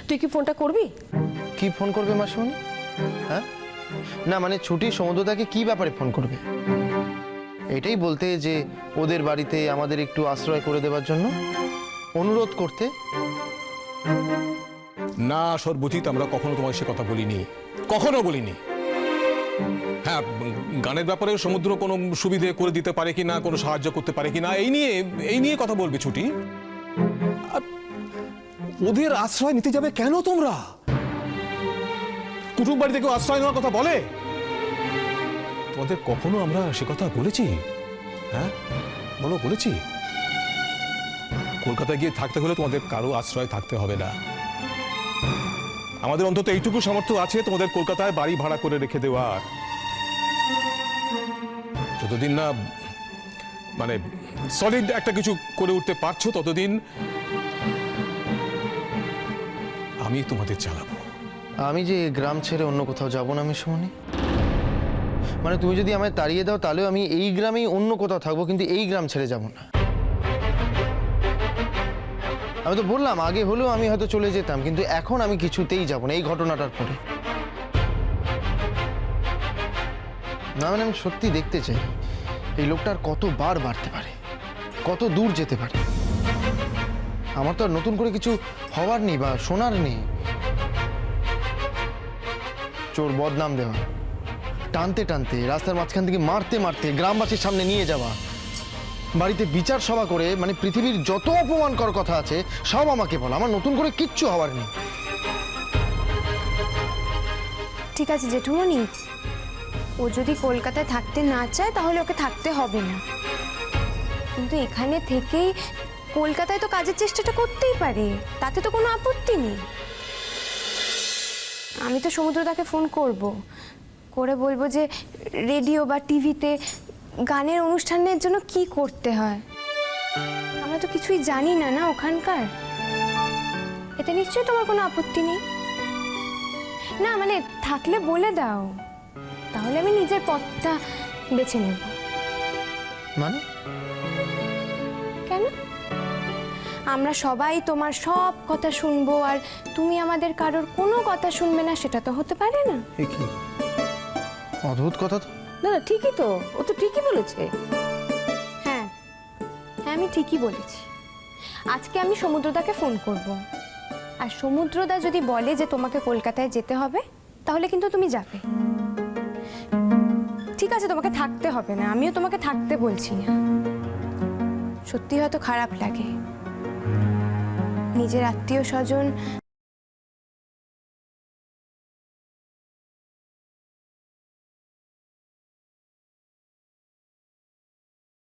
তুই কি ফোনটা করবি? কি ফোন করবে মাসিমণি? হ্যাঁ, না মানে ছুটি সমুদ্রদাকে কি ব্যাপারে ফোন করবে? এটাই বলতে যে ওদের বাড়িতে আমাদের একটু আশ্রয় করে দেওয়ার জন্য অনুরোধ করতে। না সর্বজিৎ, আমরা কখনো তোমার সে কথা বলিনি, কখনো বলিনি। হ্যাঁ, গানের ব্যাপারে সমুদ্র কোনো সুবিধে করে দিতে পারে কিনা, কোনো সাহায্য করতে পারে কিনা, এই নিয়ে কথা বলবে ছুটি। আর ওদের আশ্রয় নিতে যাবে কেন তোমরা? কুটুম বাড়িতে কেউ আশ্রয় নেওয়ার কথা বলে? তোমাদের কখনো আমরা সে কথা বলেছি? হ্যাঁ বলো, বলেছি? কলকাতায় গিয়ে থাকতে হলে তোমাদের কারো আশ্রয় থাকতে হবে না। আমাদের অন্তত এইটুকু সামর্থ্য আছে তোমাদের কলকাতায় বাড়ি ভাড়া করে রেখে দেওয়ার। যতদিন না মানে সলিড একটা কিছু করে উঠতে পারছো ততদিন আমি তোমাদের চালাবো। আমি যে গ্রাম ছেড়ে অন্য কোথাও যাব না মাসিমণি। মানে তুমি যদি আমায় তাড়িয়ে দাও তাহলেও আমি এই গ্রামেই অন্য কোথাও থাকবো, কিন্তু এই গ্রাম ছেড়ে যাব না। আমি তো বললাম আগে হলেও আমি হয়তো চলে যেতাম, কিন্তু এখন আমি কিছুতেই যাব না এই ঘটনাটার পরে। না মানে আমি সত্যি দেখতে চাই এই লোকটার কতবার বাড়তে পারে, কত দূর যেতে পারে। আমার তো আর নতুন করে কিছু হওয়ার নেই বা শোনার নেই। চোর বদনাম দেওয়া, টানতে টানতে রাস্তার মাঝখান থেকে মারতে মারতে গ্রামবাসীর সামনে নিয়ে যাওয়া, বাড়িতে বিচার সভা করে মানে পৃথিবীর যত অপমানকর কথা আছে সব আমাকে বলা। আমার নতুন করে কিচ্ছু হওয়ার নেই। ঠিক আছে জেঠুমনি, ও যদি কলকাতায় থাকতে না চায় তাহলে ওকে থাকতে হবে না, কিন্তু এখানে থেকেই কলকাতায় তো কাজের চেষ্টাটা করতেই পারে, তাতে তো কোনো আপত্তি নেই। আমি তো সমুদ্রদাকে ফোন করব, করে বলবো যে রেডিও বা টিভিতে গানের অনুষ্ঠানের জন্য কি করতে হয়। আমরা তো কিছুই জানি না না ওখানকার। এতে নিশ্চয়ই তোমার কোনো আপত্তি নেই না? মানে থাকলে বলে দাও, তাহলে আমি নিজের পথটা বেছে নেব। মানে কেন? আমরা সবাই তোমার সব কথা শুনবো আর তুমি আমাদের কারোর কোনো কথা শুনবে না, সেটা তো হতে পারে না। এ কি অদ্ভুত কথা তো। না না, ঠিকই তো, ও তো ঠিকই বলেছে। হ্যাঁ হ্যাঁ, আমি ঠিকই বলেছি। আজকে আমি সমুদ্রদাকে ফোন করব, আর সমুদ্রদা যদি বলে যে তোমাকে কলকাতায় যেতে হবে তাহলে কিন্তু তুমি যাবে। ঠিক আছে, তোমাকে থাকতে হবে না, আমিও তোমাকে থাকতে বলছি না। সত্যি হয়তো খারাপ লাগে, নিজের আত্মীয় স্বজন